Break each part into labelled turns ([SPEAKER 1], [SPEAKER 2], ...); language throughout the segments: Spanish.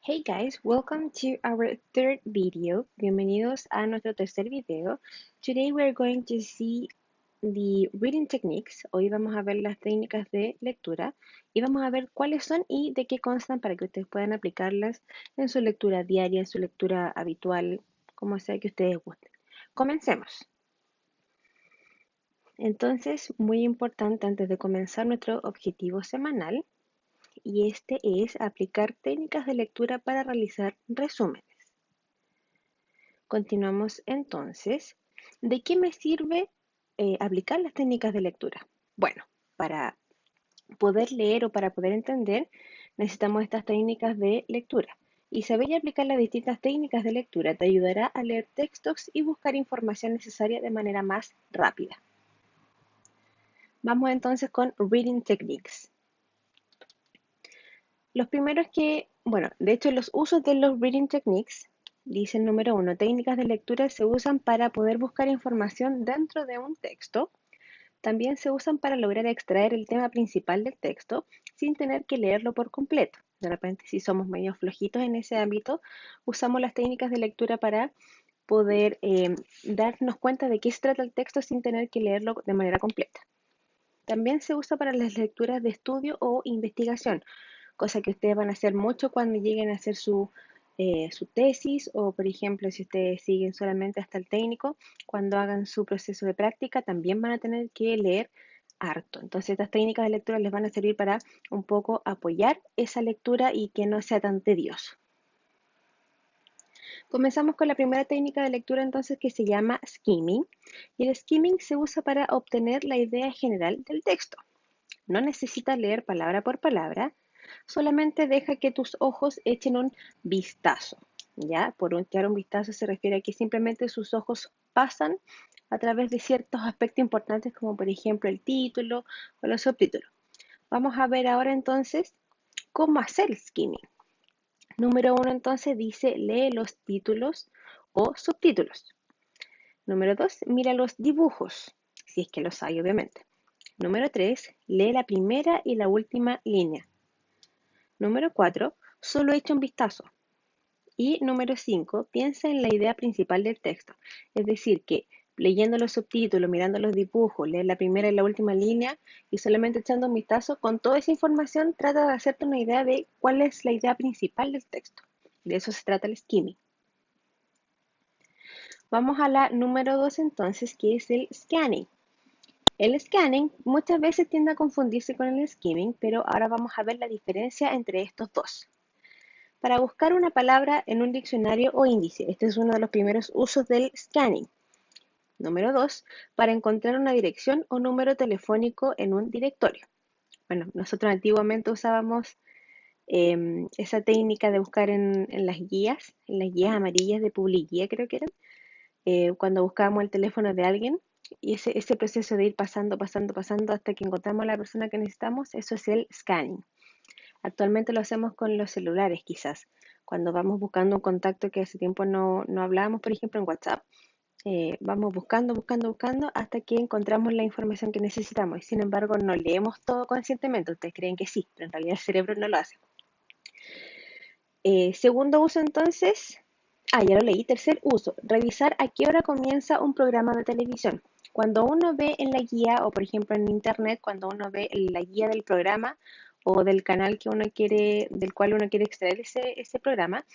[SPEAKER 1] Hey guys, welcome to our third video. Bienvenidos a nuestro tercer video. Today we're going to see the reading techniques. Hoy vamos a ver las técnicas de lectura y vamos a ver cuáles son y de qué constan para que ustedes puedan aplicarlas en su lectura diaria, en su lectura habitual, como sea que ustedes gusten. Comencemos. Entonces, muy importante antes de comenzar nuestro objetivo semanal, y este es aplicar técnicas de lectura para realizar resúmenes. Continuamos entonces. ¿De qué me sirve aplicar las técnicas de lectura? Bueno, para poder leer o para poder entender, necesitamos estas técnicas de lectura. Y saber aplicar las distintas técnicas de lectura te ayudará a leer textos y buscar información necesaria de manera más rápida. Vamos entonces con Reading Techniques. Los primeros de hecho los usos de los Reading Techniques, dice el número 1, técnicas de lectura se usan para poder buscar información dentro de un texto. También se usan para lograr extraer el tema principal del texto sin tener que leerlo por completo. De repente, si somos medio flojitos en ese ámbito, usamos las técnicas de lectura para poder darnos cuenta de qué se trata el texto sin tener que leerlo de manera completa. También se usa para las lecturas de estudio o investigación, cosa que ustedes van a hacer mucho cuando lleguen a hacer su tesis o, por ejemplo, si ustedes siguen solamente hasta el técnico, cuando hagan su proceso de práctica también van a tener que leer harto. Entonces, estas técnicas de lectura les van a servir para un poco apoyar esa lectura y que no sea tan tedioso. Comenzamos con la primera técnica de lectura entonces que se llama skimming. Y el skimming se usa para obtener la idea general del texto. No necesitas leer palabra por palabra, solamente deja que tus ojos echen un vistazo. ¿Ya? Echar un vistazo se refiere a que simplemente sus ojos pasan a través de ciertos aspectos importantes como por ejemplo el título o los subtítulos. Vamos a ver ahora entonces cómo hacer skimming. Número 1 entonces dice lee los títulos o subtítulos. Número 2, mira los dibujos, si es que los hay obviamente. Número 3, lee la primera y la última línea. Número 4, solo echa un vistazo. Y número 5, piensa en la idea principal del texto. Es decir, que leyendo los subtítulos, mirando los dibujos, leer la primera y la última línea y solamente echando un vistazo, con toda esa información trata de hacerte una idea de cuál es la idea principal del texto. De eso se trata el skimming. Vamos a la número 2 entonces, que es el scanning. El scanning muchas veces tiende a confundirse con el skimming, pero ahora vamos a ver la diferencia entre estos dos. Para buscar una palabra en un diccionario o índice, este es uno de los primeros usos del scanning. Número 2, para encontrar una dirección o número telefónico en un directorio. Bueno, nosotros antiguamente usábamos esa técnica de buscar en las guías amarillas de Publiguía creo que eran, cuando buscábamos el teléfono de alguien. Y ese proceso de ir pasando hasta que encontramos a la persona que necesitamos, eso es el scanning. Actualmente lo hacemos con los celulares quizás. Cuando vamos buscando un contacto que hace tiempo no hablábamos, por ejemplo en WhatsApp, vamos buscando hasta que encontramos la información que necesitamos. Y sin embargo, no leemos todo conscientemente. Ustedes creen que sí, pero en realidad el cerebro no lo hace. Segundo uso entonces, ya lo leí. Tercer uso, revisar a qué hora comienza un programa de televisión. Cuando uno ve en la guía o por ejemplo en internet, cuando uno ve la guía del programa o del canal del cual uno quiere extraer ese programa,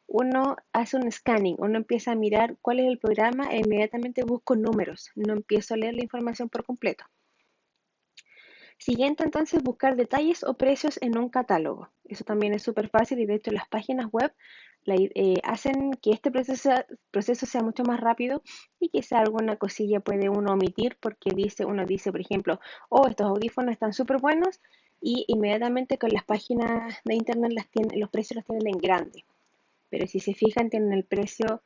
[SPEAKER 1] uno hace un scanning, uno empieza a mirar cuál es el programa e inmediatamente busco números, no empiezo a leer la información por completo. Siguiente entonces, buscar detalles o precios en un catálogo. Eso también es súper fácil y de hecho las páginas web hacen que este proceso sea mucho más rápido y quizá alguna cosilla puede uno omitir porque uno dice, por ejemplo, estos audífonos están súper buenos y inmediatamente con las páginas de internet los precios los tienen en grande. Pero si se fijan, tienen el precio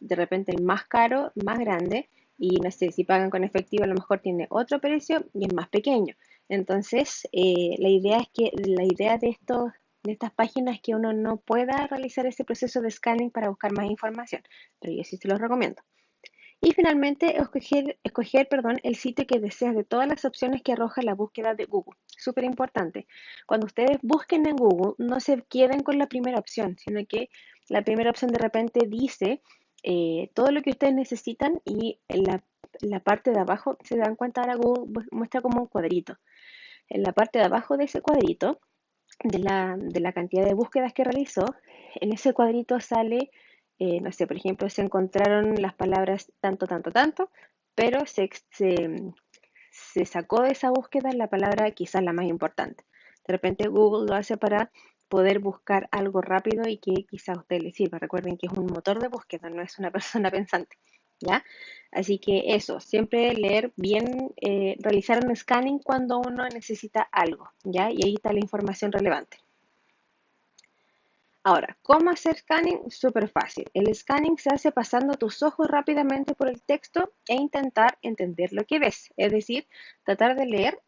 [SPEAKER 1] de repente el más caro, más grande, y no sé, si pagan con efectivo a lo mejor tiene otro precio y es más pequeño. Entonces, la idea de estas páginas es que uno no pueda realizar ese proceso de scanning para buscar más información, pero yo sí se los recomiendo. Y finalmente, escoger el sitio que deseas de todas las opciones que arroja la búsqueda de Google. Súper importante. Cuando ustedes busquen en Google, no se queden con la primera opción, sino que la primera opción de repente dice todo lo que ustedes necesitan y en la parte de abajo, se dan cuenta, ahora Google muestra como un cuadrito. En la parte de abajo de ese cuadrito, de la cantidad de búsquedas que realizó, en ese cuadrito sale, no sé, por ejemplo, se encontraron las palabras tanto, tanto, tanto, pero se sacó de esa búsqueda la palabra quizás la más importante. De repente Google lo hace para poder buscar algo rápido y que quizás a usted le sirva. Recuerden que es un motor de búsqueda, no es una persona pensante, ¿ya? Así que eso, siempre leer bien, realizar un scanning cuando uno necesita algo, ¿ya? Y ahí está la información relevante. Ahora, ¿cómo hacer scanning? Súper fácil. El scanning se hace pasando tus ojos rápidamente por el texto e intentar entender lo que ves. Es decir, tratar de leer,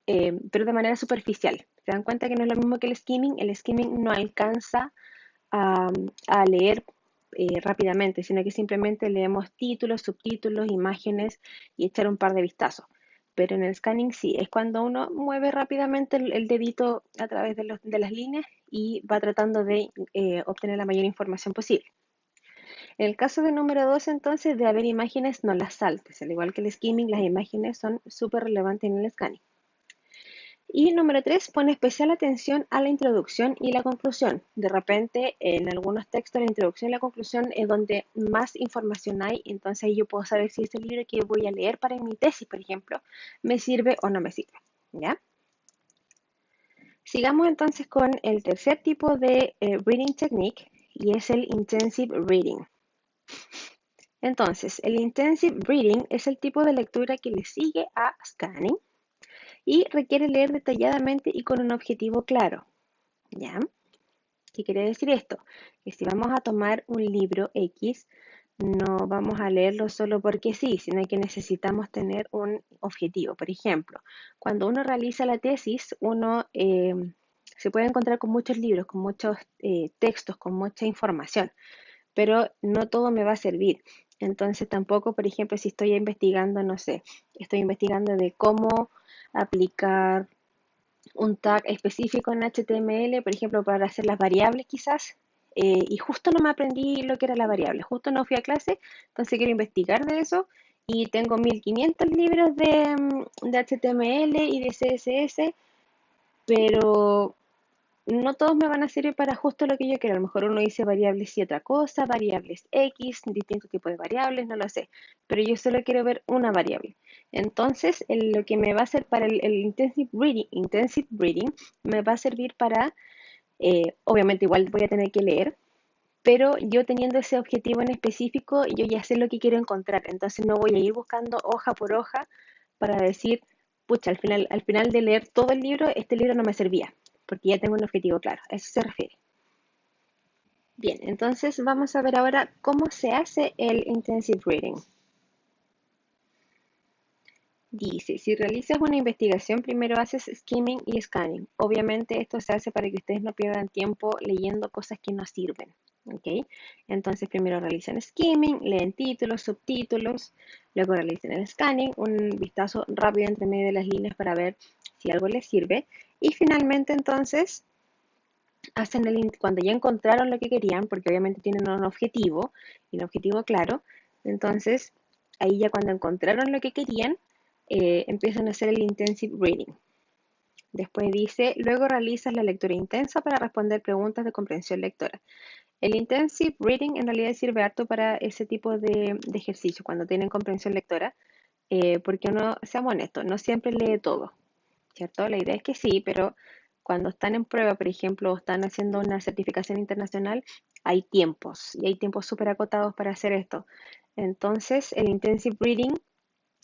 [SPEAKER 1] pero de manera superficial. ¿Se dan cuenta que no es lo mismo que el skimming? El skimming no alcanza a, a leer rápidamente, sino que simplemente leemos títulos, subtítulos, imágenes y echar un par de vistazos. Pero en el scanning sí, es cuando uno mueve rápidamente el dedito a través de las líneas y va tratando de obtener la mayor información posible. En el caso de número 2, entonces, de haber imágenes, no las saltes. Al igual que el skimming, las imágenes son súper relevantes en el scanning. Y número 3, pone especial atención a la introducción y la conclusión. De repente, en algunos textos, la introducción y la conclusión es donde más información hay, entonces ahí yo puedo saber si este libro que voy a leer para mi tesis, por ejemplo, me sirve o no me sirve. ¿Ya? Sigamos entonces con el tercer tipo de reading technique y es el intensive reading. Entonces, el intensive reading es el tipo de lectura que le sigue a scanning y requiere leer detalladamente y con un objetivo claro. ¿Ya? ¿Qué quiere decir esto? Que si vamos a tomar un libro X, no vamos a leerlo solo porque sí, sino que necesitamos tener un objetivo. Por ejemplo, cuando uno realiza la tesis, uno se puede encontrar con muchos libros, con muchos textos, con mucha información, pero no todo me va a servir. Entonces tampoco, por ejemplo, si estoy investigando, no sé, estoy investigando de cómo aplicar un tag específico en HTML, por ejemplo, para hacer las variables quizás, y justo no me aprendí lo que era la variable, justo no fui a clase, entonces quiero investigar de eso y tengo 1500 libros de HTML y de CSS, pero no todos me van a servir para justo lo que yo quiero. A lo mejor uno dice variables y otra cosa, variables X, distintos tipos de variables, no lo sé. Pero yo solo quiero ver una variable. Entonces, lo que me va a hacer para el intensive reading, me va a servir para, obviamente igual voy a tener que leer, pero yo teniendo ese objetivo en específico, yo ya sé lo que quiero encontrar. Entonces no voy a ir buscando hoja por hoja para decir, pucha, al final de leer todo el libro, este libro no me servía, porque ya tengo un objetivo claro. A eso se refiere. Bien, entonces vamos a ver ahora cómo se hace el intensive reading. Dice, si realizas una investigación, primero haces skimming y scanning. Obviamente esto se hace para que ustedes no pierdan tiempo leyendo cosas que no sirven. ¿Ok? Entonces primero realizan skimming, leen títulos, subtítulos, luego realizan el scanning, un vistazo rápido entre medio de las líneas para ver si algo les sirve. Y finalmente entonces cuando ya encontraron lo que querían, porque obviamente tienen un objetivo y un objetivo claro, entonces ahí ya cuando encontraron lo que querían, empiezan a hacer el intensive reading. Después dice, luego realizas la lectura intensa para responder preguntas de comprensión lectora. El intensive reading en realidad sirve harto para ese tipo de ejercicio, cuando tienen comprensión lectora, porque uno, seamos honestos, no siempre lee todo, ¿cierto? La idea es que sí, pero cuando están en prueba, por ejemplo, o están haciendo una certificación internacional, hay tiempos y hay tiempos súper acotados para hacer esto. Entonces, el intensive reading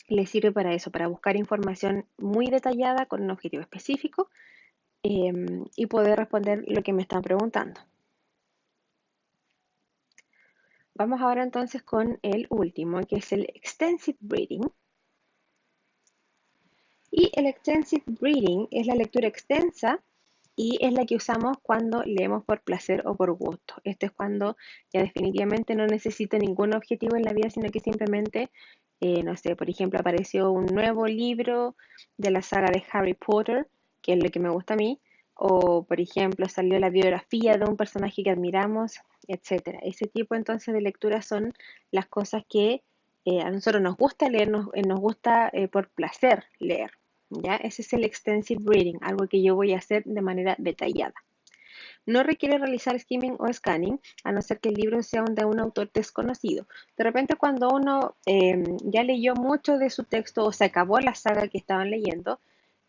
[SPEAKER 1] les sirve para eso, para buscar información muy detallada con un objetivo específico y poder responder lo que me están preguntando. Vamos ahora entonces con el último, que es el extensive reading. Y el extensive reading es la lectura extensa y es la que usamos cuando leemos por placer o por gusto. Esto es cuando ya definitivamente no necesito ningún objetivo en la vida, sino que simplemente, no sé, por ejemplo, apareció un nuevo libro de la saga de Harry Potter, que es lo que me gusta a mí, o por ejemplo, salió la biografía de un personaje que admiramos, etcétera. Ese tipo entonces de lecturas son las cosas que a nosotros nos gusta leer, nos gusta por placer leer. ¿Ya? Ese es el extensive reading, algo que yo voy a hacer de manera detallada. No requiere realizar skimming o scanning, a no ser que el libro sea de un autor desconocido. De repente, cuando uno ya leyó mucho de su texto o se acabó la saga que estaban leyendo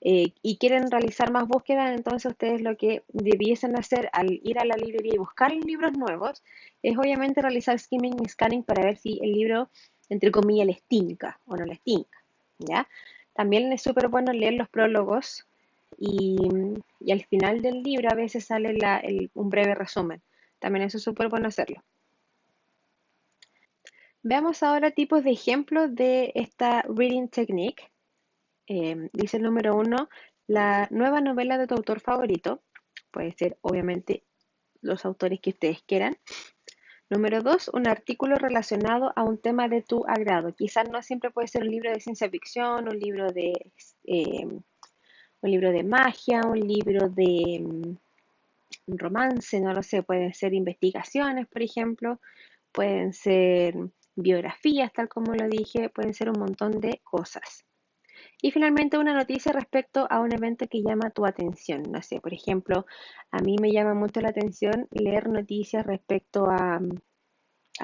[SPEAKER 1] y quieren realizar más búsquedas, entonces ustedes lo que debiesen hacer al ir a la librería y buscar libros nuevos es obviamente realizar skimming y scanning para ver si el libro, entre comillas, les tinca o no les tinca. ¿Ya? También es súper bueno leer los prólogos y, y al final del libro a veces sale un breve resumen. También eso es súper bueno hacerlo. Veamos ahora tipos de ejemplos de esta reading technique. Dice el número uno, la nueva novela de tu autor favorito. Puede ser obviamente los autores que ustedes quieran. Número dos, un artículo relacionado a un tema de tu agrado. Quizás no siempre puede ser un libro de ciencia ficción, eh, un libro de magia, un libro de romance, no lo sé, pueden ser investigaciones, por ejemplo, pueden ser biografías, tal como lo dije, pueden ser un montón de cosas. Y finalmente una noticia respecto a un evento que llama tu atención. No sé, por ejemplo, a mí me llama mucho la atención leer noticias respecto a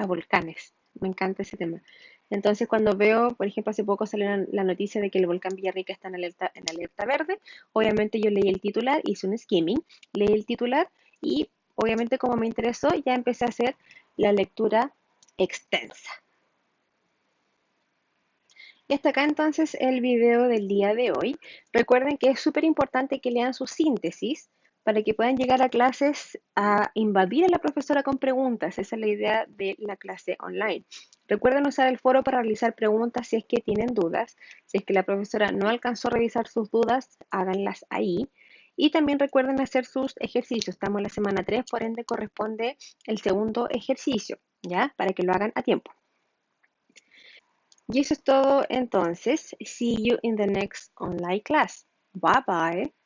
[SPEAKER 1] volcanes. Me encanta ese tema. Entonces, cuando veo, por ejemplo, hace poco salió la noticia de que el volcán Villarrica está en alerta verde, obviamente yo leí el titular, hice un skimming, leí el titular y obviamente como me interesó, ya empecé a hacer la lectura extensa. Y hasta acá entonces el video del día de hoy. Recuerden que es súper importante que lean su síntesis para que puedan llegar a clases a invadir a la profesora con preguntas. Esa es la idea de la clase online. Recuerden usar el foro para realizar preguntas si es que tienen dudas. Si es que la profesora no alcanzó a revisar sus dudas, háganlas ahí. Y también recuerden hacer sus ejercicios. Estamos en la semana 3, por ende corresponde el segundo ejercicio, ¿ya? Para que lo hagan a tiempo. Y eso es todo entonces. See you in the next online class. Bye bye.